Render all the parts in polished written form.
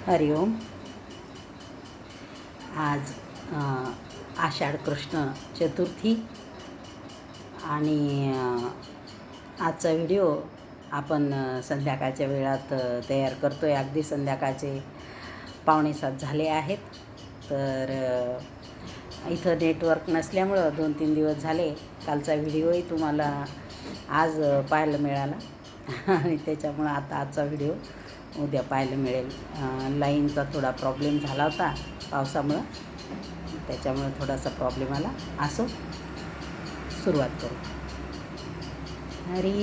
हरिओम. आज आषाढ कृष्ण चतुर्थी आणि आजचा व्हिडिओ आपण संध्याकाळच्या वेळात तयार करतो आहे. अगदी संध्याकाळचे 6:45 झाले आहेत. तर इथं नेटवर्क नसल्यामुळं 2-3 दिवस झाले कालचा व्हिडिओही तुम्हाला आज पाहायला मिळाला आणि त्याच्यामुळं आता आजचा व्हिडिओ उद्या पाहायला मिळेल. लाईनचा थोडा प्रॉब्लेम झाला होता पावसामुळं, त्याच्यामुळे थोडासा प्रॉब्लेम आला. असो, सुरुवात करू. हरी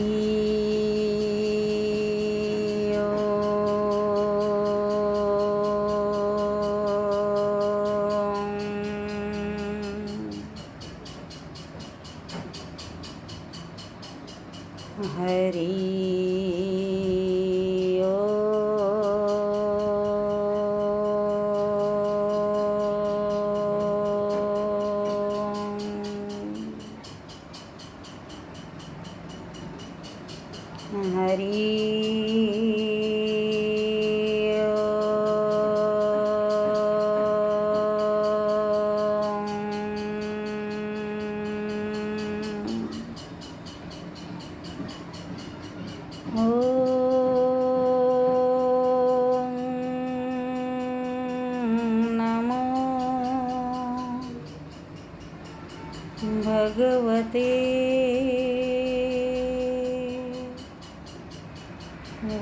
हरी भगवते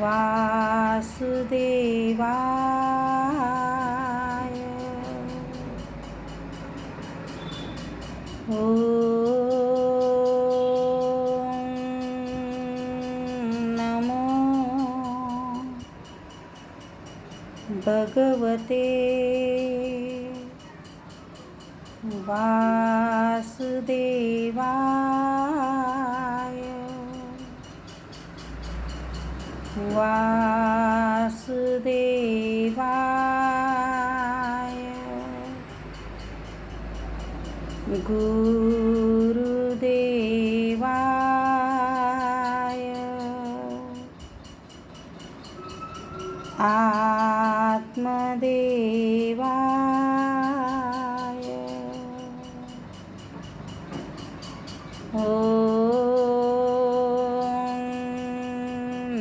वासुदेवाय. नमो भगवते वासुदेवाय. वासुदेवाय. गुरुदेवाय. आत्मदेवाय.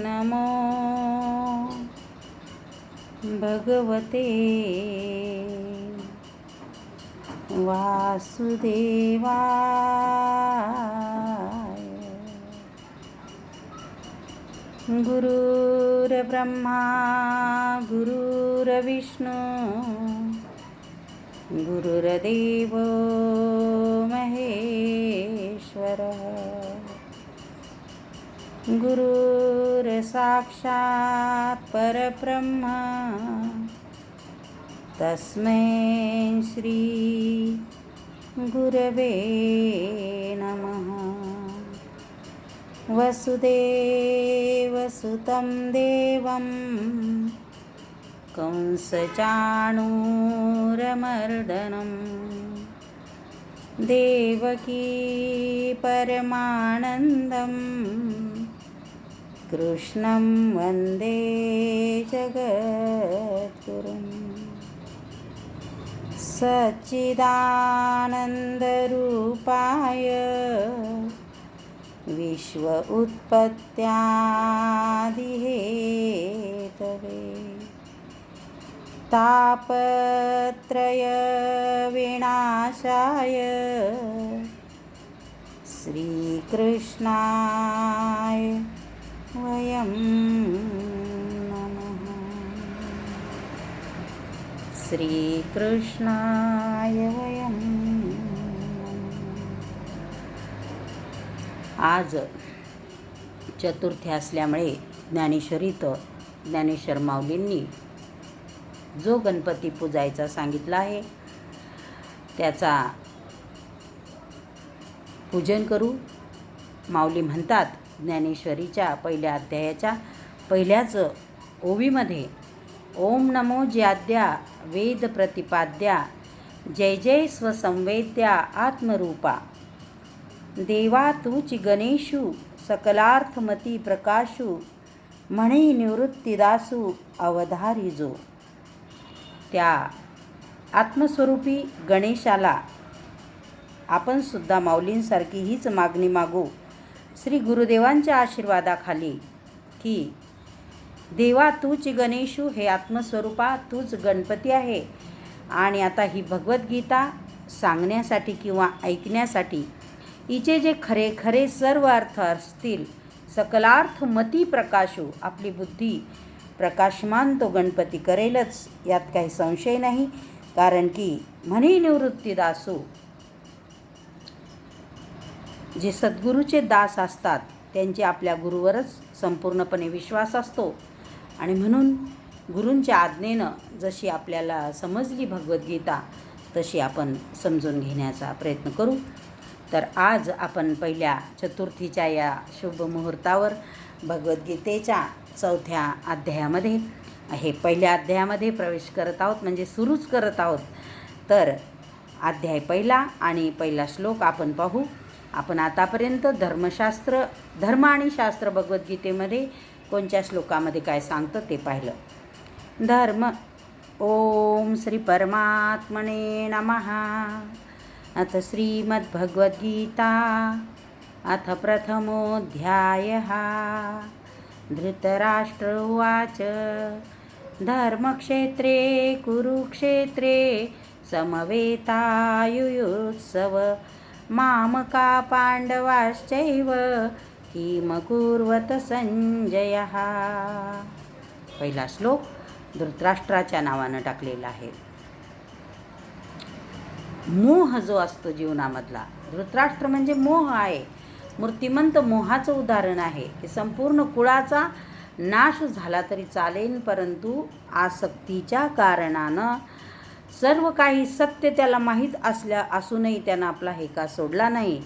नमो भगवते वासुदेवाय. गुरुर्ब्रह्मा गुरुर्विष्णू गुरुर्देवो महेश्वरः. गुरुर्साक्षात् परब्रह्म तस्मै श्री गुरवे नमः. वसुदेवसुतं देवं कंसचाणूरमर्दनं देवकी परमानन्दं कृष्णं वन्दे जगद्गुरुम्. सच्चिदानन्दरूपाय विश्व उत्पत्त्यादिहेतवे तापत्रय विनाशाय श्रीकृष्णाय वयं नमः. श्रीकृष्णाय वयं नमः. आज चतुर्थी असल्यामुळे ज्ञानेश्वर माऊलींनी जो गणपती पूजायचा सांगितला आहे त्याचा पूजन करू. माऊली म्हणतात ज्ञानेश्वरीच्या पहिल्या अध्यायाच्या पहिल्याच ओवीमध्ये, ओम नमो ज्याद्या वेद प्रतिपाद्या जय जय स्वसंवेद्या आत्मरूपा देवा तूच गणेशू सकलार्थमती प्रकाशू म्हणे निवृत्तीदासू अवधारी जो. त्या आत्मस्वरूपी गणेशाला आपण सुद्धा माऊलींसारखी हीच मागणी मागू श्री गुरुदेवांच्या आशीर्वादाखाली की देवा तूच गणेशू, हे आत्मस्वरूपा तूच गणपती आहे. आणि आता ही भगवद्गीता सांगण्यासाठी किंवा ऐकण्यासाठी हिचे जे खरे खरे सर्व अर्थ असतील, सकलार्थ मती प्रकाशू, आपली बुद्धी प्रकाशमान तो गणपती करेलच, यात काही संशय नाही. कारण की म्हणे निवृत्तीदासू, जे सद्गुरूचे दास असतात त्यांचे आपल्या गुरुवरच संपूर्णपणे विश्वास असतो. आणि म्हणून गुरूंच्या आज्ञेनं जशी आपल्याला समजली भगवद्गीता तशी आपण समजून घेण्याचा प्रयत्न करू. तर आज आपण पहिल्या चतुर्थीच्या या शुभ मुहूर्तावर भगवद्गीतेच्या 4थ्या अध्यायामध्ये पहिल्या अध्यायामध्ये प्रवेश करत आहोत, म्हणजे सुरूच करत आहोत. तर अध्याय पहिला आणि पहिला श्लोक आपण पाहू. आपण आतापर्यंत धर्म आणि शास्त्र भगवद्गीतेमध्ये कोणत्या श्लोकामध्ये काय सांगतं ते पाहिलं. धर्म. ओम श्री परमात्मने नमः. अथ श्रीमद्भगवद्गीता अथ प्रथमोऽध्यायः. धृतराष्ट्र उवाच धर्मक्षेत्रे कुरुक्षेत्रे समवेतायुयुत्सव मामका पांडवाश्चैव किमकुर्वत संजयः. पहिला श्लोक धृतराष्ट्राच्या नावानं टाकलेला आहे. मोह जो असतो जीवनामधला, धृतराष्ट्र म्हणजे मोह आहे, मूर्तिमंत मोहाचं उदाहरण आहे की संपूर्ण कुळाचा नाश झाला तरी चालेल, परंतु आसक्तीच्या कारणानं सर्व काही सत्य त्याला माहीत असूनही त्यानं आपला हेका सोडला नाही.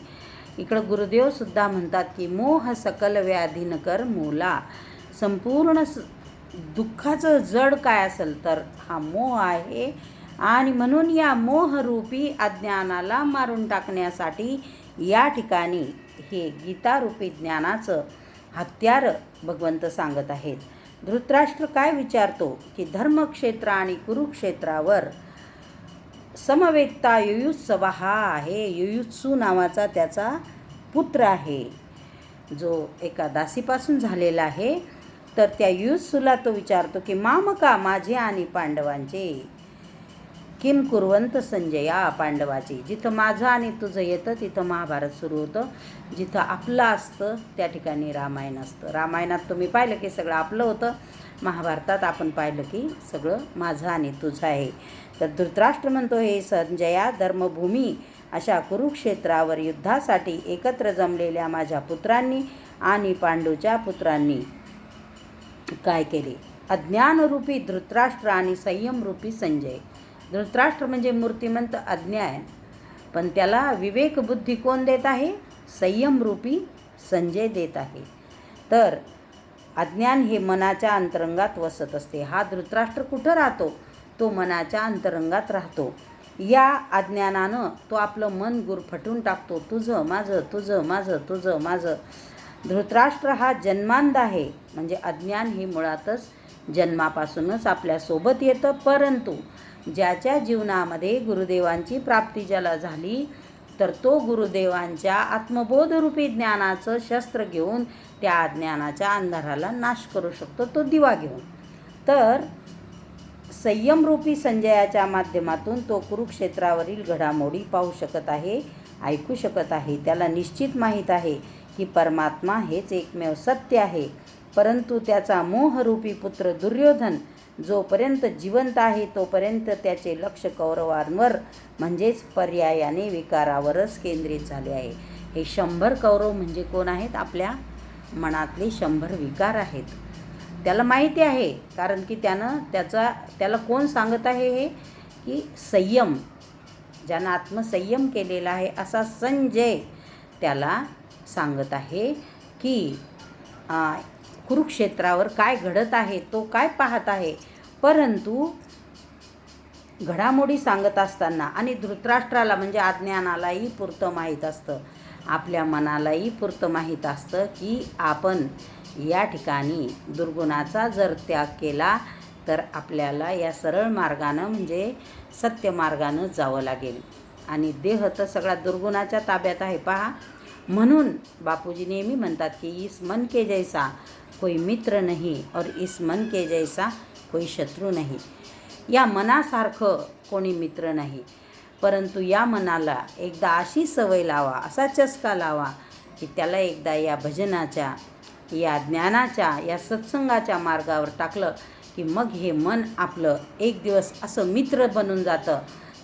इकडं गुरुदेवसुद्धा म्हणतात की मोह सकल व्याधीन कर मूला. संपूर्ण दुःखाचं जड काय असेल तर हा मोह आहे. आणि म्हणून या मोहरूपी अज्ञानाला मारून टाकण्यासाठी या ठिकाणी हे गीतारूपी ज्ञानाचं हत्यार भगवंत सांगत आहेत. धृतराष्ट्र काय विचारतो की धर्मक्षेत्र आणि कुरुक्षेत्रावर समवेत्ता युयुत्सव हा आहे. युयुत्सू नावाचा त्याचा पुत्र आहे, जो एका दासीपासून झालेला आहे. तर त्या युयुत्सूला तो विचारतो की मामका, माझे आणि पांडवांचे, किम कुर्वंत संजया, पांडवाचे. जिथं माझं आणि तुझं येतं तिथं महाभारत सुरू होतं, जिथं आपलं असतं त्या ठिकाणी रामायण असतं. रामायणात तुम्ही पाहिलं की सगळं आपलं होतं, महाभारतात आपण पाहिलं की सगळं माझं आणि तुझं आहे. तर धृतराष्ट्र म्हणतो, हे संजया, धर्मभूमी अशा कुरुक्षेत्रावर युद्धासाठी एकत्र जमलेल्या माझ्या पुत्रांनी आणि पांडूच्या पुत्रांनी काय केले. अज्ञानरूपी धृतराष्ट्र आणि संयमरूपी संजय. धृतराष्ट्र म्हणजे मूर्तिमंत अज्ञान, पण त्याला विवेकबुद्धी कोण देत आहे? संयमरूपी संजय देत आहे. तर अज्ञान हे मनाच्या अंतरंगात वसत असते. हा धृतराष्ट्र कुठं राहतो? तो मनाच्या अंतरंगात राहतो. या अज्ञानानं तो आपलं मन गुरफटून टाकतो. तुझं माझं, तुझं माझं, तुझं माझं. धृतराष्ट्र हा जन्मांध आहे, म्हणजे अज्ञान हे मुळातच जन्मापासूनच आपल्यासोबत येतं. परंतु ज्याच्या जीवनामध्ये गुरुदेवांची प्राप्ती ज्याला झाली, तर तो गुरुदेवांच्या आत्मबोधरूपी ज्ञानाचं शस्त्र घेऊन त्या अज्ञानाच्या अंधाराला नाश करू शकतो, तो दिवा घेऊन. तर संयमरूपी संजयाच्या माध्यमातून तो कुरुक्षेत्रावरील घडामोडी पाहू शकत आहे, ऐकू शकत आहे. त्याला निश्चित माहीत आहे की परमात्मा हेच एकमेव सत्य आहे. परंतु त्याचा मोहरूपी पुत्र दुर्योधन जोपर्यंत जिवंत आहे तोपर्यंत त्याचे लक्ष कौरवांवर म्हणजेच पर्यायाने विकारावरच केंद्रित झाले आहे. हे 100 कौरव म्हणजे कोण आहेत? आपल्या मनातले 100 विकार आहेत. त्याला माहिती आहे, कारण की त्याला कोण सांगत आहे हे की संयम, ज्यानं आत्मसंयम केलेला आहे असा संजय त्याला सांगत आहे की कुरुक्षेत्रावर काय घडत आहे, तो काय पाहत आहे. परंतु घडामोडी सांगत असताना आणि धृतराष्ट्राला म्हणजे अज्ञानालाही पुरतं माहीत असतं, आपल्या मनालाही पुरतं माहीत असतं की आपण या ठिकाणी दुर्गुणाचा जर त्याग केला तर आपल्याला या सरळ मार्गानं म्हणजे सत्य मार्गानं जावं लागेल. आणि देह तर सगळा दुर्गुणाच्या ताब्यात आहे पहा. म्हणून बापूजी नेहमी म्हणतात की इस मन के जैसा कोई मित्र नहीं और इस मन के जैसा कोई शत्रू नहीं. या मनासारखं कोणी मित्र नाही, परंतु या मनाला एकदा अशी सवय लावा, असा चस्का लावा की त्याला एकदा या भजनाच्या, या ज्ञानाच्या, या सत्संगाच्या मार्गावर टाकलं की मग हे मन आपलं एक दिवस असं मित्र बनून जातं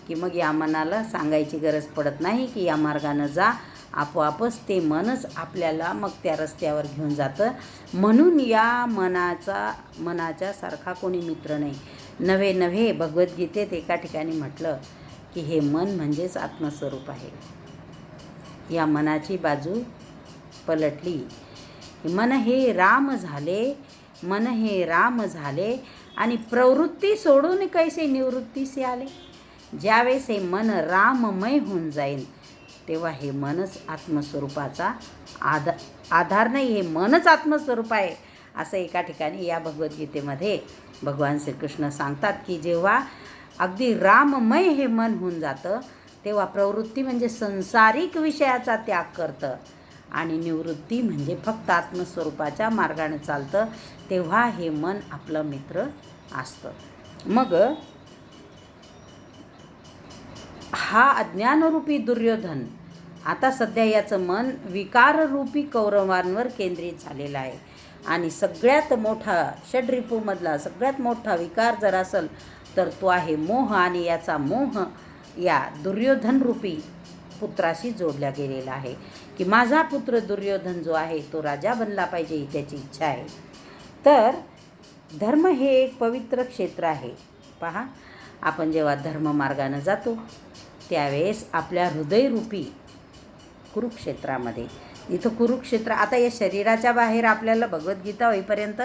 की मग या मनाला सांगायची गरज पडत नाही की या मार्गानं जा. आपोआपच ते मनच आपल्याला मग त्या रस्त्यावर घेऊन जातं. म्हणून या मनाच्या सारखा कोणी मित्र नाही. नव्हे नव्हे भगवद्गीतेत एका ठिकाणी म्हटलं की हे मन म्हणजेच आत्मस्वरूप आहे. या मनाची बाजू पलटली. मन हे राम झाले, मन हे राम झाले आणि प्रवृत्ती सोडून कैसे निवृत्तीसे आले. ज्यावेळेस हे मन राममय होऊन जाईल तेव्हा हे मनच आत्मस्वरूपाचा आधार नाही, हे मनच आत्मस्वरूप आहे असं एका ठिकाणी या भगवद्गीतेमध्ये भगवान श्रीकृष्ण सांगतात की जेव्हा अगदी राममय हे मन होऊन जातं तेव्हा प्रवृत्ती म्हणजे संसारिक विषयाचा त्याग करतं आणि निवृत्ती म्हणजे फक्त आत्मस्वरूपाच्या मार्गाने चालतं. तेव्हा हे मन आपलं मित्र असतं. मग हा अज्ञानरूपी दुर्योधन आता सध्या याचं मन विकाररूपी कौरवांवर केंद्रित झालेलं आहे. आणि सगळ्यात मोठा षड्रिपूमधला सगळ्यात मोठा विकार जर असेल तर तो आहे मोह. आणि याचा मोह या दुर्योधनरूपी पुत्राशी जोडला गेलेला आहे की माझा पुत्र दुर्योधन जो आहे तो राजा बनला पाहिजे ही त्याची इच्छा आहे. तर धर्म हे एक पवित्र क्षेत्र आहे. पहा, आपण जेव्हा धर्ममार्गानं जातो त्यावेळेस आपल्या हृदयरूपी कुरुक्षेत्रामध्ये, इथं कुरुक्षेत्र आता या शरीराच्या बाहेर आपल्याला भगवद्गीता होईपर्यंत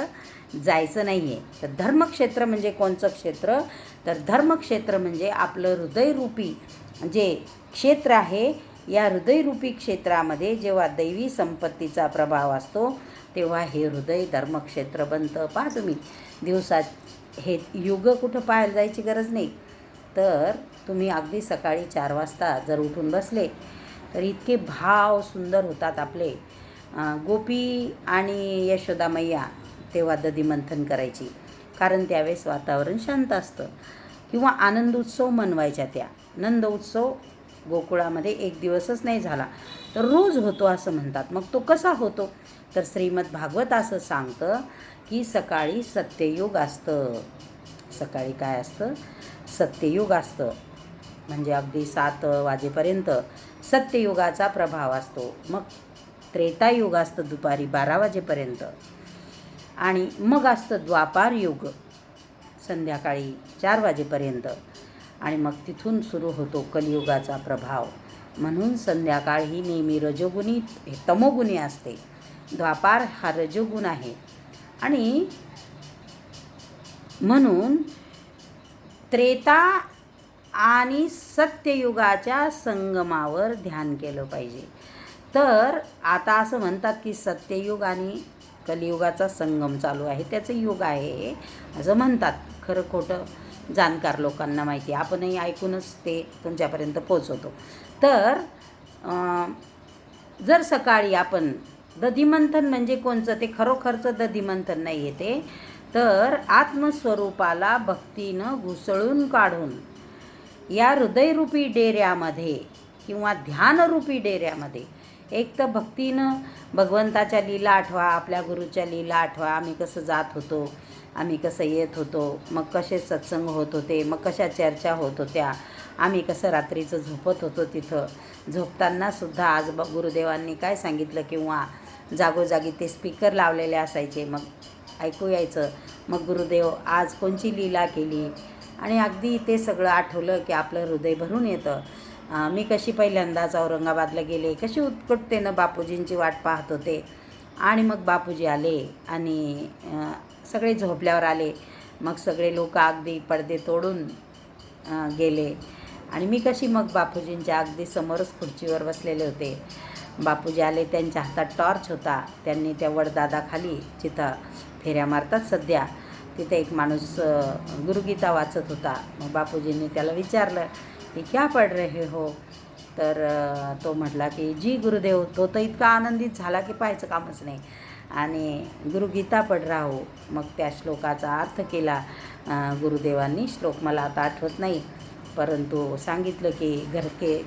जायचं नाही आहे. तर धर्मक्षेत्र म्हणजे कोणचं क्षेत्र, तर धर्मक्षेत्र म्हणजे आपलं हृदयरूपी जे क्षेत्र आहे. या हृदयरूपी क्षेत्रामध्ये जेव्हा दैवी संपत्तीचा प्रभाव असतो तेव्हा हे हृदय धर्मक्षेत्र बनतं. पहा तुम्ही, दिवसात हे युग कुठं पाहायला जायची गरज नाही. तर तुम्ही अगदी सकाळी 4 वाजता जर उठून बसले तर इतके भाव सुंदर होतात आपले. गोपी आणि यशोदा मैया तेव्हा दधीमंथन करायची, कारण त्यावेळेस वातावरण शांत असतं. किंवा आनंद उत्सव मनवायच्या. त्या नंद उत्सव गोकुळामध्ये एक दिवसच नाही झाला तर रोज होतो असं म्हणतात. मग तो कसा होतो, तर श्रीमद भागवत असं सांगतं की सकाळी सत्ययुग असतं. सकाळी काय असतं, सत्ययुग असतं. म्हणजे अगदी 7 वाजेपर्यंत सत्ययुगाचा प्रभाव असतो. मग त्रेतायुग असतं दुपारी 12 वाजेपर्यंत. आणि मग असतं द्वापार युग संध्याकाळी 4 वाजेपर्यंत. आणि मग तिथून सुरू होतो कलियुगाचा प्रभाव. म्हणून संध्याकाळ ही नेहमी रजोगुणी तमोगुणी असते. द्वापार हा रजोगुण आहे. आणि म्हणून त्रेता आणि सत्ययुगाच्या संगमावर ध्यान केलं पाहिजे. तर आता असं म्हणतात की सत्ययुग आणि कलियुगाचा संगम चालू आहे, त्याचं युग आहे असं म्हणतात. खरं खोटं जाणकार लोकांना माहिती, आपणही ऐकूनच ते तुमच्यापर्यंत पोचवतो. तर जर सकाळी आपण दधीमंथन म्हणजे कोणचं, ते खरोखरचं दधीमंथन नाही आहे ते, तर आत्मस्वरूपाला भक्तीनं घुसळून काढून या हृदयरूपी डेऱ्यामध्ये किंवा ध्यानरूपी डेऱ्यामध्ये एक तर भक्तीनं भगवंताच्या लीला आठवा, आपल्या गुरुच्या लीला आठवा. आम्ही कसं जात होतो, आम्ही कसं येत होतो, मग कसे सत्संग होत होते, मग कशा चर्चा होत होत्या, आम्ही कसं रात्रीचं झोपत होतो. तिथं झोपतानासुद्धा आज गुरुदेवांनी काय सांगितलं, किंवा जागोजागी ते स्पीकर लावलेले असायचे, मग ऐकू यायचं. मग गुरुदेव आज कोणची लीला केली, आणि अगदी ते सगळं आठवलं की आपलं हृदय भरून येतं. मी कशी पहिल्यांदाच औरंगाबादला गेले, कशी उत्कटतेनं बापूजींची वाट पाहत होते. आणि मग बापूजी आले आणि सगळे झोपल्यावर आले. मग सगळे लोक अगदी पडदे तोडून गेले आणि मी कशी मग बापूजींच्या अगदी समोरच खुर्चीवर बसलेले होते. बापूजी आले, त्यांच्या हातात टॉर्च होता. त्यांनी त्या वडदादाखाली जिथं फेऱ्या मारतात सध्या तिथे एक माणूस गुरुगीता वाचत होता. मग बापूजींनी त्याला विचारलं की क्या पढ़ रहे हो. तर तो म्हटला की जी गुरुदेव. तो तर इतका आनंदित झाला की पाहायचं कामच नाही. आणि गुरुगीता पढ़ रहा हो. मग त्या श्लोकाचा अर्थ केला गुरुदेवांनी. श्लोक मला आता आठवत नाही, परंतु सांगितलं की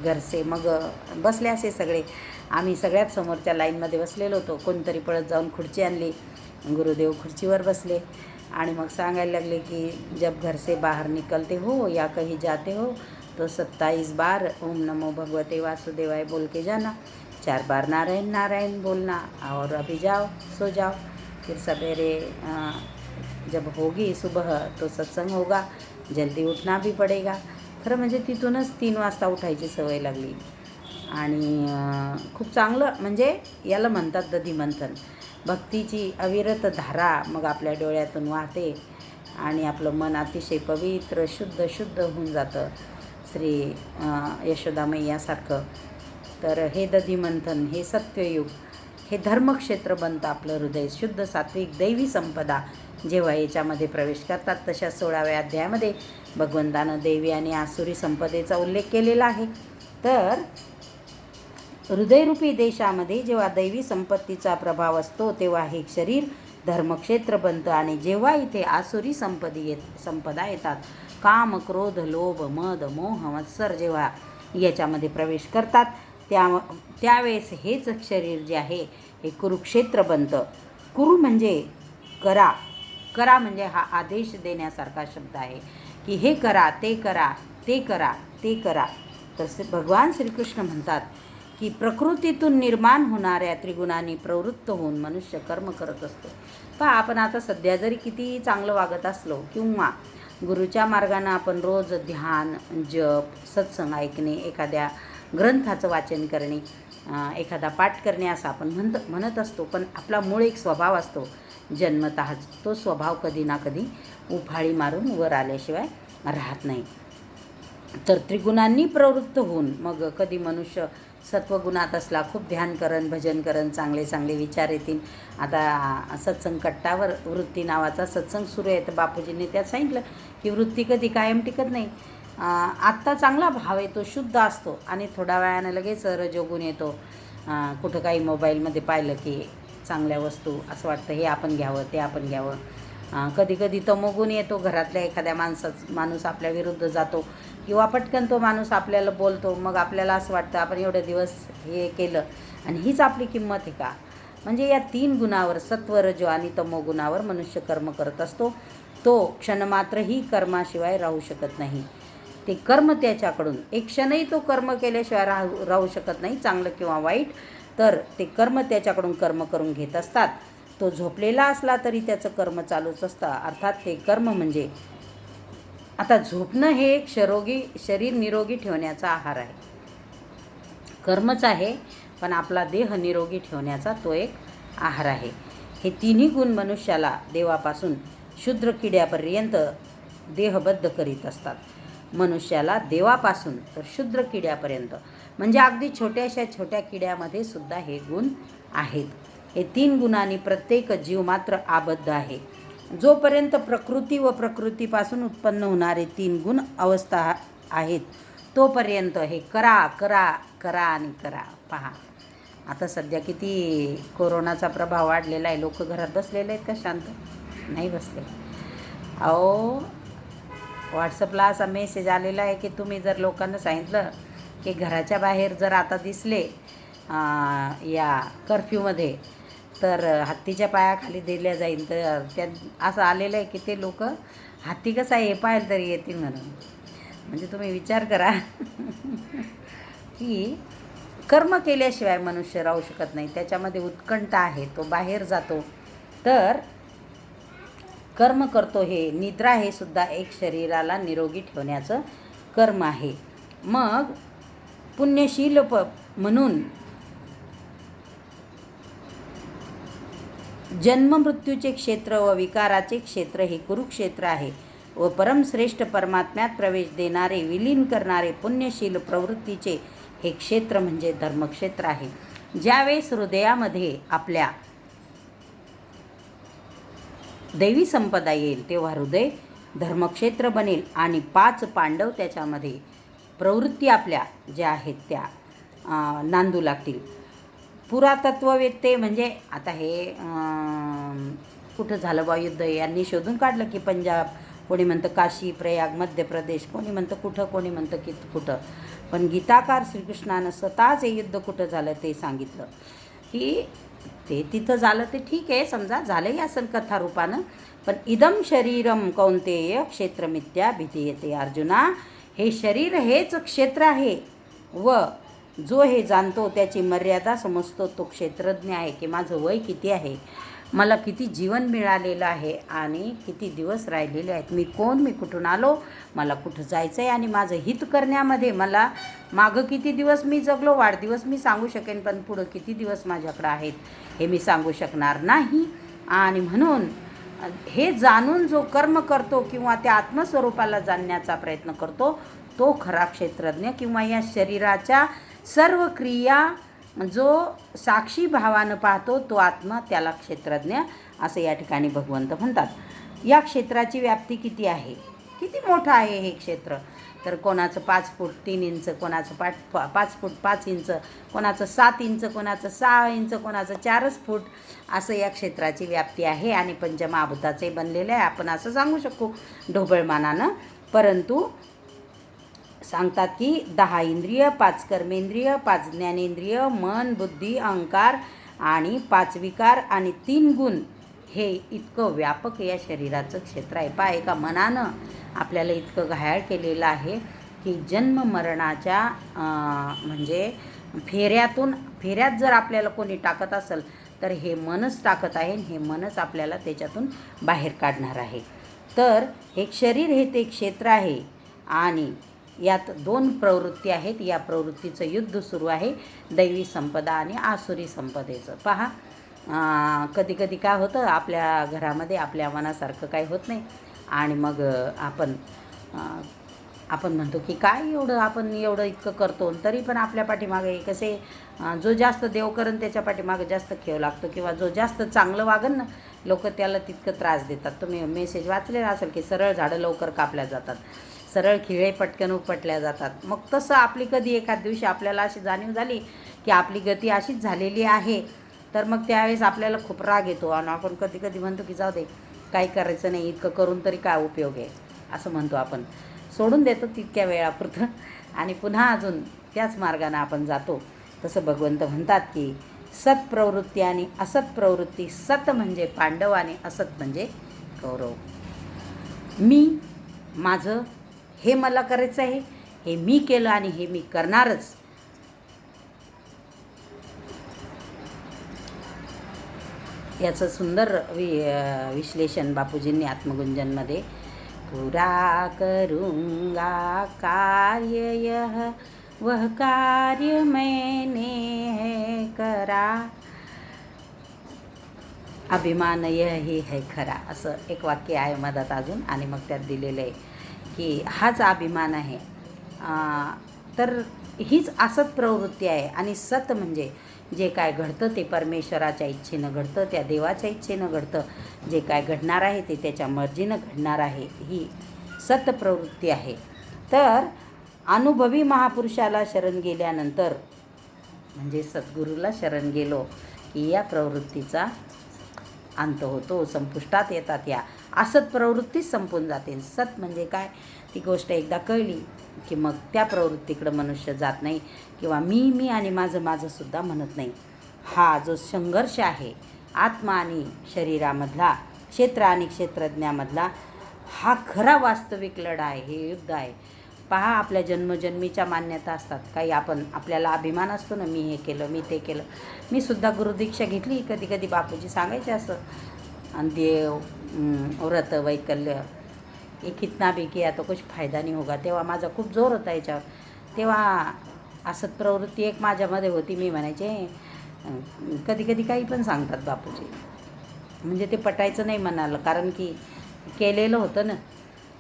घरचे. मग बसले असे सगळे. आम्ही सगळ्यात समोरच्या लाईनमध्ये बसलेलो होतो. कोणतरी पळत जाऊन खुर्ची आणली. गुरुदेव खुर्चीवर बसले आणि मग सांगायला लागले की जब घर से बाहर निकलते हो या कहीं जाते हो तो 27 बार ओम नमो भगवते वासुदेवाय बोल के जाना, 4 बार नारायण नारायण बोलना और अभी जाओ सो जाओ. फिर सवेरे जब होगी सुबह तो सत्संग होगा, जल्दी उठना भी पडेगा. खरं म्हणजे तिथूनच 3 वाजता उठायची सवय लागली. आणि खूप चांगलं, म्हणजे याला म्हणतात दधिमंथन. भक्तीची अविरत धारा मग आपल्या डोळ्यातून वाहते आणि आपलं मन अतिशय पवित्र शुद्ध होऊन जातं, श्री यशोदामय्यासारखं. तर हे दधिमंथन, हे सत्ययुग, हे धर्मक्षेत्र बनतं आपलं हृदय. शुद्ध सात्विक दैवी संपदा जेव्हा याच्यामध्ये प्रवेश करतात, तशा 16व्या अध्यायामध्ये भगवंतानं दैवी आणि आसुरी संपदेचा उल्लेख केलेला आहे. तर हृदयरूपी देशामध्ये जेव्हा दैवी संपत्तीचा प्रभाव असतो तेव्हा हे शरीर धर्मक्षेत्र बनतं. आणि जेव्हा इथे आसुरी संपदा येतात, काम क्रोध लोभ मद मोह मत्सर जेव्हा याच्यामध्ये प्रवेश करतात, त्यावेळेस हेच शरीर जे आहे हे कुरुक्षेत्र बनतं. कुरु म्हणजे करा म्हणजे हा आदेश देण्यासारखा शब्द आहे की हे करा, ते करा, ते करा, ते करा. तसे भगवान श्रीकृष्ण म्हणतात की प्रकृतीतून निर्माण होणाऱ्या त्रिगुणांनी प्रवृत्त होऊन मनुष्य कर्म करत असतो. पहा, आपण आता सध्या जरी किती चांगलं वागत असलो किंवा गुरुच्या मार्गानं आपण रोज ध्यान, जप, सत्संग ऐकणे, एखाद्या ग्रंथाचं वाचन करणे, एखादा पाठ करणे असं आपण म्हणत असतो, पण आपला मूळ एक स्वभाव असतो जन्मतःच. तो स्वभाव कधी ना कधी उफाळी मारून वर आल्याशिवाय राहत नाही. तर त्रिगुणांनी प्रवृत्त होऊन मग कधी मनुष्य सत्वगुणात असला, खूप ध्यान करण, भजन करण, चांगले चांगले विचार येतील. आता सत्संग कट्टावर वृत्ती नावाचा सत्संग सुरू आहे. तर बापूजींनी त्यात सांगितलं की वृत्ती कधी कायम टिकत नाही. आत्ता चांगला भाव येतो, शुद्ध असतो आणि थोड्या वेळानं लगेच रजोगुण येतो. कुठं काही मोबाईलमध्ये पाहिलं की चांगल्या वस्तू, असं वाटतं हे आपण घ्यावं, ते आपण घ्यावं. कधी कधी तमोगुण येतो, घरातल्या एखाद्या माणूस आपल्या विरुद्ध जातो किंवा पटकन तो माणूस आपल्याला बोलतो. मग आपल्याला असं वाटतं आपण एवढे दिवस हे केलं आणि हीच आपली किंमत आहे का. म्हणजे या 3 गुणावर, सत्व, रजो आणि तमोगुणावर मनुष्य कर्म करत असतो. तो क्षणमात्रही कर्माशिवाय राहू शकत नाही. ते कर्म त्याच्याकडून एक क्षणही तो कर्म केल्याशिवाय राहू शकत नाही, चांगलं किंवा वाईट. तर ते कर्म त्याच्याकडून कर्म करून घेत असतात. तो झोपलेला असला तरी त्याचं कर्म चालूच असतं. अर्थात ते कर्म म्हणजे आता झोपणं हे एक शरीर निरोगी ठेवण्याचा आहार आहे, कर्मच आहे, पण आपला देह निरोगी ठेवण्याचा तो एक आहार आहे. हे तिन्ही गुण मनुष्याला देवापासून शूद्र किड्यापर्यंत देहबद्ध करीत असतात. मनुष्याला देवापासून तर शूद्र किड्यापर्यंत, म्हणजे अगदी छोट्या किड्यामध्ये सुद्धा हे गुण आहेत. हे 3 गुणांनी प्रत्येक जीव मात्र आबद्ध आहे. जोपर्यंत प्रकृती व प्रकृतीपासून उत्पन्न होणारे 3 गुण अवस्था आहेत, तोपर्यंत हे करा करा करा आणि करा. पहा, आता सध्या किती कोरोनाचा प्रभाव वाढलेला आहे. लोक घरात बसलेले आहेत का शांत? नाही बसले. अहो, व्हॉट्सअपला असा मेसेज आलेला आहे की तुम्ही जर लोकांना सांगितलं की घराच्या बाहेर जर आता दिसले या कर्फ्यूमध्ये तर हत्तीच्या पायाखाली दिल्या जाईल. तर त्यात असं आलेलं आहे की ते लोक हत्ती कसा आहे हे पाहायला तरी येतील म्हणून. म्हणजे तुम्ही विचार करा की कर्म केल्याशिवाय मनुष्य राहू शकत नाही. त्याच्यामध्ये उत्कंठा आहे, तो बाहेर जातो तर कर्म करतो. हे निद्रा हे सुद्धा एक शरीराला निरोगी ठेवण्याचं कर्म आहे. मग पुण्यशील म्हणून जन्ममृत्यूचे क्षेत्र व विकाराचे क्षेत्र हे कुरुक्षेत्र आहे व परमश्रेष्ठ परमात्म्यात प्रवेश देणारे, विलीन करणारे पुण्यशील प्रवृत्तीचे हे क्षेत्र म्हणजे धर्मक्षेत्र आहे. ज्यावेळेस हृदयामध्ये आपल्या दैवी संपदा येईल तेव्हा हृदय धर्मक्षेत्र बनेल आणि 5 पांडव त्याच्यामध्ये प्रवृत्ती आपल्या ज्या आहेत त्या नांदू लागतील. पुरातत्ववेत्ते म्हणजे आता हे कुठं झालं बा युद्ध यांनी शोधून काढलं की पंजाब, कोणी म्हणतं काशी प्रयाग मध्य प्रदेश, कोणी म्हणतं कुठं, कोणी म्हणतं की कुठं. पण गीताकार श्रीकृष्णानं स्वतःच हे युद्ध कुठं झालं ते सांगितलं की ते तिथं झालं ते ठीक आहे, समजा झालंही असेल कथारूपानं. पण इदम शरीरम कौंतेय क्षेत्रमित्या भिधीयते अर्जुना, हे शरीर हेच क्षेत्र आहे व जो हे जाणतो त्याची मर्यादा समजतो तो क्षेत्रज्ञ आहे. की माझं वय किती आहे, मला किती जीवन मिळालेलं आहे आणि किती दिवस राहिलेले आहेत, मी कोण, मी कुठून आलो, मला कुठं जायचं आहे आणि माझं हित करण्यामध्ये मला मागं किती दिवस मी जगलो, वाढदिवस मी सांगू शकेन पण पुढं किती दिवस माझ्याकडं आहेत हे मी सांगू शकणार नाही. आणि म्हणून हे जाणून जो कर्म करतो किंवा त्या आत्मस्वरूपाला जाणण्याचा प्रयत्न करतो तो खरा क्षेत्रज्ञ, किंवा या शरीराच्या सर्व क्रिया जो साक्षी भावानं पाहतो तो आत्मा, त्याला क्षेत्रज्ञ असं या ठिकाणी भगवंत म्हणतात. या क्षेत्राची व्याप्ती किती आहे, किती मोठं आहे हे क्षेत्र, तर कोणाचं 5 फूट 3 इंच, कोणाचं 5 फूट 5 इंच, कोणाचं 7 इंच, कोणाचं 6 इंच, कोणाचं 4च फूट असं या क्षेत्राची व्याप्ती आहे. आणि पंचमहाभूताचे बनलेले आहे आपण असं सांगू शकू ढोबळमानानं. परंतु सांगतात की 10 इंद्रिय, 5 कर्मेंद्रिय, 5 ज्ञानेंद्रिय, मन, बुद्धी, अहंकार आणि 5 विकार आणि 3 गुण, हे इतकं व्यापक या शरीराचं क्षेत्र आहे. पहा, एका मनानं आपल्याला इतकं घायाळ केलेलं आहे की जन्म मरणाच्या म्हणजे फेऱ्यात जर आपल्याला कोणी टाकत असेल तर हे मनच टाकत आहे, हे मनच आपल्याला त्याच्यातून बाहेर काढणार आहे. तर एक शरीर हे ते क्षेत्र आहे आणि यात 2 प्रवृत्ती आहेत. या प्रवृत्तीचं युद्ध सुरू आहे, दैवी संपदा आणि आसुरी संपदेचं. पहा, कधी कधी काय होतं, आपल्या घरामध्ये आपल्या मनासारखं काही होत नाही आणि मग आपण म्हणतो की काय एवढं आपण एवढं इतकं करतो, तरी पण आपल्या पाठीमागे कसे जो जास्त देव करण त्याच्या पाठीमागे जास्त खेळ लागतो, किंवा जो जास्त चांगलं वागन ना लोक त्याला तितकं त्रास देतात. तुम्ही मेसेज वाचलेला असेल की सरळ झाडं लवकर कापल्या जातात, सरळ खिळे पटकन उपटल्या जातात. मग तसं आपली कधी एखाद दिवशी आपल्याला अशी जाणीव झाली की आपली गती अशीच झालेली आहे, तर मग त्यावेळेस आपल्याला खूप राग येतो आणि आपण कधी कधी म्हणतो की जाऊ दे, काही करायचं नाही, इतकं करून तरी काय उपयोग आहे असं म्हणतो. आपण सोडून देतो तितक्या वेळापुरतं आणि पुन्हा अजून त्याच मार्गाने आपण जातो. तसं भगवंत म्हणतात की सत प्रवृत्ती आणि असत प्रवृत्ती, सत म्हणजे पांडव आणि असत म्हणजे कौरव. मी, माझं, हे मला करायचं आहे, हे मी केलं आणि हे मी करणारच. याचं सुंदर विश्लेषण बापूजींनी आत्मगुंजनमध्ये, पूरा करूँगा कार्य यह वह कार्य मैंने है करा, अभिमान यही है खरा, असं एक वाक्य आहे मधात अजून. आणि मग त्यात दिलेलं आहे की हाच अभिमान आहे. तर हीच असत प्रवृत्ती आहे. आणि सत म्हणजे जे काय घडतं ते परमेश्वराच्या इच्छेनं घडतं, त्या देवाच्या इच्छेनं घडतं. जे काय घडणार आहे ते त्याच्या मर्जीनं घडणार आहे, ही सत प्रवृत्ती आहे. तर अनुभवी महापुरुषाला शरण गेल्यानंतर, म्हणजे सद्गुरूला शरण गेलो की या प्रवृत्तीचा अंत होतो, संपुष्टात येतात. या असत प्रवृत्तीच संपून जाते. सत म्हणजे काय, ती गोष्ट एकदा कळली की मग त्या प्रवृत्तीकडं मनुष्य जात नाही, किंवा मी आणि माझं सुद्धा म्हणत नाही. हा जो संघर्ष आहे आत्मा आणि शरीरामधला, क्षेत्र आणि क्षेत्रज्ञामधला, हा खरा वास्तविक लढा आहे, हे युद्ध आहे. पहा, आपल्या जन्मजन्मीच्या मान्यता असतात, काही आपल्याला अभिमान असतो ना, मी हे केलं, मी ते केलं. मी सुद्धा गुरुदीक्षा घेतली, कधी कधी बापूजी सांगायचे असं, आणि देव व्रत वैकल्य ये कितना भी किया तो कुछ फायदा नहीं होगा. तेव्हा माझा खूप जोर होता याच्यावर. तेव्हा असत प्रवृत्ती एक माझ्यामध्ये होती. मी म्हणायचे कधी कधी काही पण सांगतात बापूजी, म्हणजे ते पटायचं नाही मनाला, कारण की केलेलं होतं ना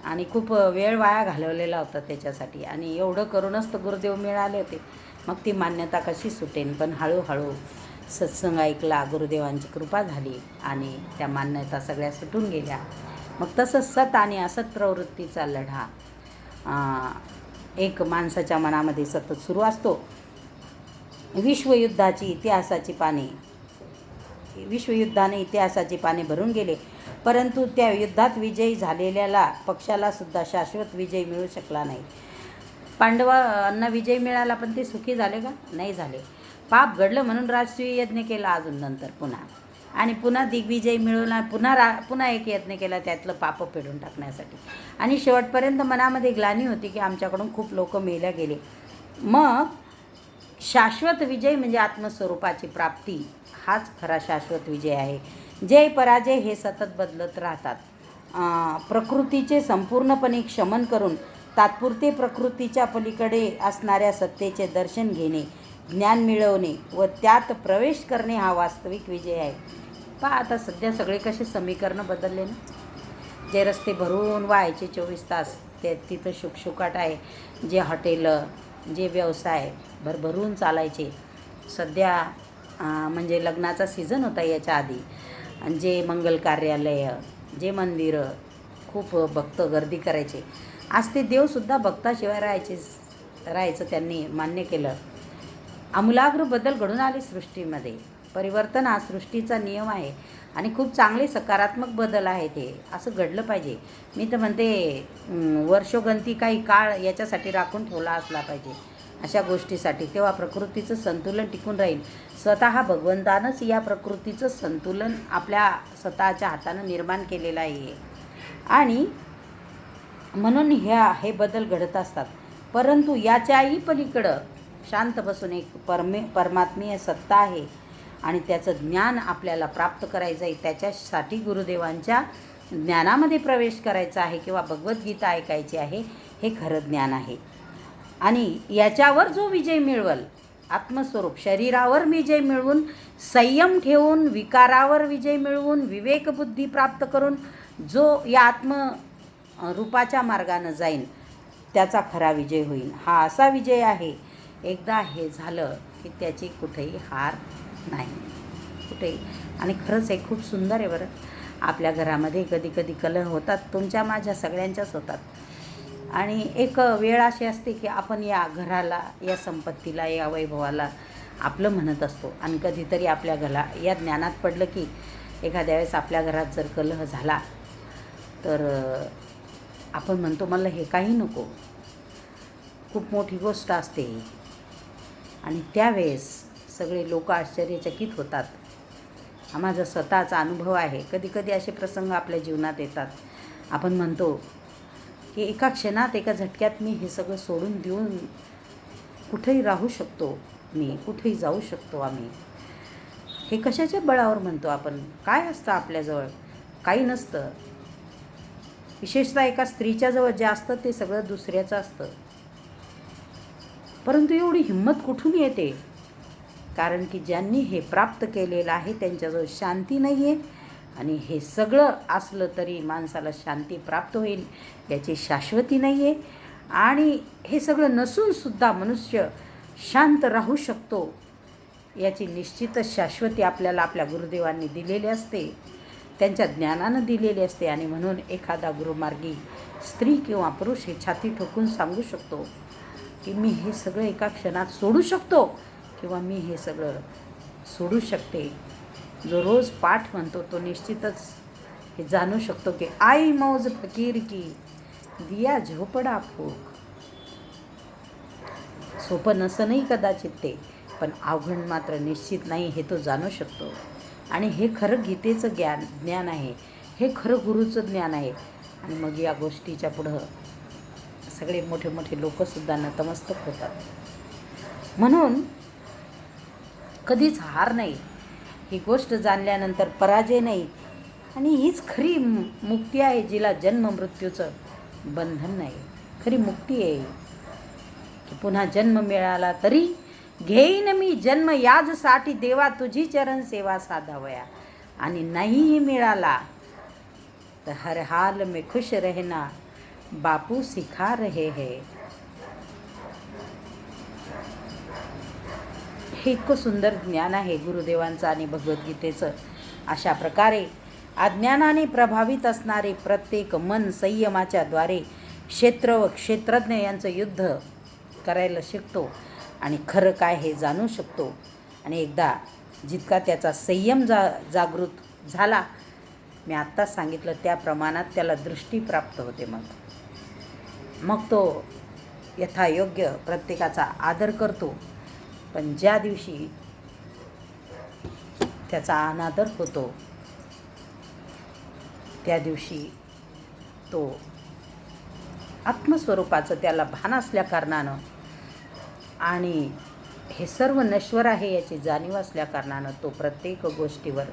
आणि खूप वेळ वाया घालवलेला होता त्याच्यासाठी, आणि एवढं करूनच तर गुरुदेव मिळाले होते. मग ती मान्यता कशी सुटेन. पण हळूहळू सत्संग ऐकला, गुरुदेवांची कृपा झाली आणि त्या मान्यता सगळ्या सुटून गेल्या. मग तसंच सत आणि असत प्रवृत्तीचा लढा एक माणसाच्या मनामध्ये सतत सुरू असतो. विश्वयुद्धाने इतिहासाची पाने भरून गेले, परंतु त्या युद्धात विजयी झालेल्याला पक्षाला सुद्धा शाश्वत विजय मिळू शकला नाही. पांडवांना विजय मिळाला, पण ते सुखी झाले का? नाही झाले. पाप घडलं म्हणून राजसूय यज्ञ केला अजून नंतर पुन्हा, आणि पुन्हा दिग्विजय मिळवला, पुन्हा एक यज्ञ केला त्यातलं पाप फेडून टाकण्यासाठी. आणि शेवटपर्यंत मनामध्ये ग्लानी होती की आमच्याकडून खूप लोक मेल्या गेले. मग शाश्वत विजय म्हणजे आत्मस्वरूपाची प्राप्ती, हाच खरा शाश्वत विजय आहे. जय पराजय हे सतत बदलत राहतात. प्रकृतीचे संपूर्णपणे क्षमन करून तात्पुरते प्रकृतीच्या पलीकडे असणाऱ्या सत्तेचे दर्शन घेणे, ज्ञान मिळवणे व त्यात प्रवेश करणे हा वास्तविक विजय आहे. पहा आता सध्या सगळे कसे समीकरणं बदलले ना. जे रस्ते भरून व्हायचे 24 तास ते तिथं शुकशुकाट आहे. जे हॉटेलं, जे व्यवसाय भरभरून चालायचे, सध्या म्हणजे लग्नाचा सीझन होता याच्या आधी, आणि जे मंगल कार्यालय, जे मंदिरं खूप भक्त गर्दी करायचे, आज ते देवसुद्धा भक्ताशिवाय राहायचं त्यांनी मान्य केलं. आमूलाग्र बदल घडून आले सृष्टीमध्ये. परिवर्तन हा सृष्टीचा नियम आहे आणि खूप चांगले सकारात्मक बदल आहे ते. असं घडलं पाहिजे. मी तर म्हणते वर्षोगंती काही काळ याच्यासाठी राखून ठेवला असला पाहिजे, अशा गोष्टीसाठी. तेव्हा प्रकृतीचं संतुलन टिकून राहील. स्वतः भगवंतानंच या प्रकृतीचं संतुलन आपल्या स्वतःच्या हातानं निर्माण केलेलं आहे आणि म्हणून हे बदल घडत असतात. परंतु याच्याही पलीकडं शांत बसून एक परमात्मीय सत्ता आहे आणि त्याचं ज्ञान आपल्याला प्राप्त करायचं आहे. त्याच्यासाठी गुरुदेवांच्या ज्ञानामध्ये प्रवेश करायचा आहे किंवा भगवद्गीता ऐकायची आहे, हे खरं ज्ञान आहे. आणि याच्यावर जो विजय मिळवल, आत्मस्वरूप शरीरावर विजय मिळवून, संयम ठेवून, विकारावर विजय मिळवून, विवेकबुद्धी प्राप्त करून जो या आत्मरूपाच्या मार्गानं जाईन, त्याचा खरा विजय होईल. हा असा विजय आहे, एकदा हे झालं की त्याची कुठेही हार नाही, कुठेही. आणि खरंच हे खूप सुंदर आहे बरं. आपल्या घरामध्ये कधी कधी कलह होतात, तुमच्या माझ्या सगळ्यांच्याच होतात. आणि एक वेळ अशी असते की आपण या घराला, या संपत्तीला, या वैभवाला आपलं म्हणत असतो. आणि कधीतरी आपल्या घराला या ज्ञानात पडलं की एखाद्या वेळेस आपल्या घरात जर कलह झाला तर आपण म्हणतो मला हे काही नको, खूप मोठी गोष्ट असते. आणि त्यावेळेस सगळे लोक आश्चर्यचकित होतात. हा माझा स्वतःचा अनुभव आहे. कधी कधी असे प्रसंग आपल्या जीवनात येतात. आपण म्हणतो की एका क्षणात, एका झटक्यात मी हे सगळं सोडून देऊन कुठेही राहू शकतो, मी कुठेही जाऊ शकतो. आम्ही हे कशाच्या बळावर म्हणतो आपण? काय असतं आपल्याजवळ? काही नसतं. विशेषतः एका स्त्रीच्याजवळ जे असतं ते सगळं दुसऱ्याचं असतं. परंतु एवढी हिंमत कुठून येते? कारण की ज्यांनी हे प्राप्त केलेलं आहे त्यांच्याजवळ शांती नाही आहे. आणि हे सगळं असलं तरी माणसाला शांती प्राप्त होईल याची शाश्वती नाही आहे. आणि हे सगळं नसूनसुद्धा मनुष्य शांत राहू शकतो याची निश्चितच शाश्वती आपल्याला आपल्या गुरुदेवांनी दिलेली असते, त्यांच्या ज्ञानानं दिलेली असते. आणि म्हणून एखादा गुरुमार्गी स्त्री किंवा पुरुष हे छाती ठोकून सांगू शकतो की मी हे सगळं एका क्षणात सोडू शकतो किंवा मी हे सगळं सोडू शकते. जो रोज पाठ म्हणतो तो निश्चितच हे जाणू शकतो की आई मौज फकीर की दिया झोपडा फूक. सोपं नसं नाही कदाचित ते, पण अवघड मात्र निश्चित नाही हे तो जाणू शकतो. आणि हे खरं गीतेचं ज्ञान आहे, हे खरं गुरुचं ज्ञान आहे. आणि मग या गोष्टीच्या पुढं सगळे मोठे मोठे लोकसुद्धा नतमस्तक होतात. म्हणून कधीच हार नाही. ही गोष्ट जाणल्यानंतर पराजय नाही. आणि हीच खरी मुक्ती आहे, जिला जन्म मृत्यूचं बंधन नाही. खरी मुक्ती आहे की पुन्हा जन्म मिळाला तरी घेईन मी जन्म याजसाठी देवा तुझी चरण सेवा साधावया. आणि नाहीही मिळाला तर हर हाल में खुश रहना बापू सिखा रहे है. हे इतकं सुंदर ज्ञान आहे गुरुदेवांचं आणि भगवद्गीतेचं. अशा प्रकारे अज्ञानाने प्रभावित असणारे प्रत्येक मन संयमाच्या द्वारे क्षेत्र व क्षेत्रज्ञ यांचं युद्ध करायला शिकतो आणि खरं काय हे जाणू शकतो. आणि एकदा जितका त्याचा संयम जागृत झाला, मी आत्ताच सांगितलं त्या प्रमाणात त्याला दृष्टी प्राप्त होते. मग तो यथायोग्य प्रत्येकाचा आदर करतो. पण ज्या दिवशी त्याचा अनादर होतो त्या दिवशी तो आत्मस्वरूपाचं त्याला भान असल्या कारणानं आणि हे सर्व नश्वर आहे याची जाणीव असल्या कारणानं तो प्रत्येक गोष्टीवर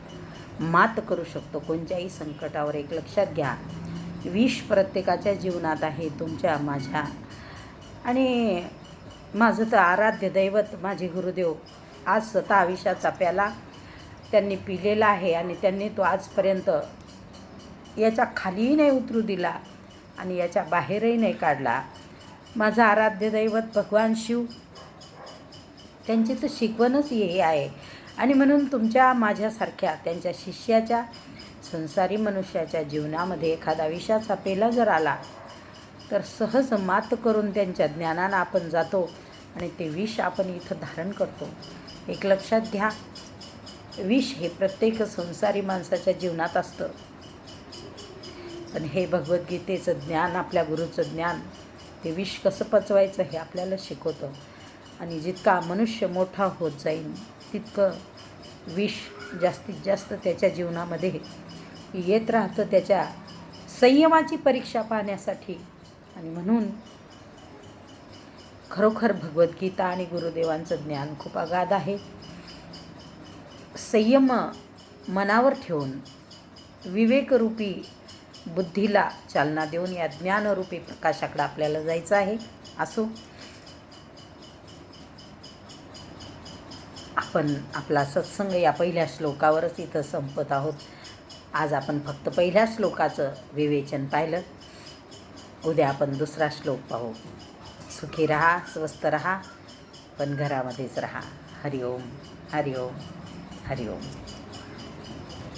मात करू शकतो, कोणत्याही संकटावर. एक लक्षात घ्या, विष प्रत्येकाच्या जीवनात आहे, तुमच्या माझ्या. आणि माझं तर आराध्य दैवत माझे गुरुदेव आज स्वतः विषाचा प्याला त्यांनी पिलेला आहे आणि त्यांनी तो आजपर्यंत याच्या खालीही नाही उतरू दिला आणि याच्या बाहेरही नाही काढला. माझं आराध्य दैवत भगवान शिव, त्यांची तर शिकवणच हे आहे. आणि म्हणून तुमच्या माझ्यासारख्या त्यांच्या शिष्याच्या संसारी मनुष्याच्या जीवनामध्ये एखादा विषाचा पेला जर आला तर सहज मात करून त्यांच्या ज्ञानानं आपण जातो आणि ते विष आपण इथं धारण करतो. एक लक्षात घ्या, विष हे प्रत्येक संसारी माणसाच्या जीवनात असतं. पण हे भगवद्गीतेचं ज्ञान, आपल्या गुरुचं ज्ञान, ते विष कसं पचवायचं हे आपल्याला शिकवतं. आणि जितका मनुष्य मोठा होत जाईल तितकं विष जास्तीत जास्त त्याच्या जीवनामध्ये येत राहतं, त्याच्या संयमाची परीक्षा पाहण्यासाठी. आणि म्हणून खरोखर भगवद्गीता आणि गुरुदेवांचं ज्ञान खूप अगाध आहे. संयम मनावर ठेवून विवेकरूपी बुद्धीला चालना देऊन या ज्ञानरूपी प्रकाशाकडे आपल्याला जायचं आहे. असो, आपण आपला सत्संग या पहिल्या श्लोकावरच इथं संपत आहोत. आज आपण फक्त पहिल्या श्लोकाचं विवेचन पाहिलं. उद्या आपण दुसरा श्लोक पाहू. सुखी रहा, स्वस्थ रहा, पण घरामध्येच रहा. हरिओम, हरिओम, हरिओम.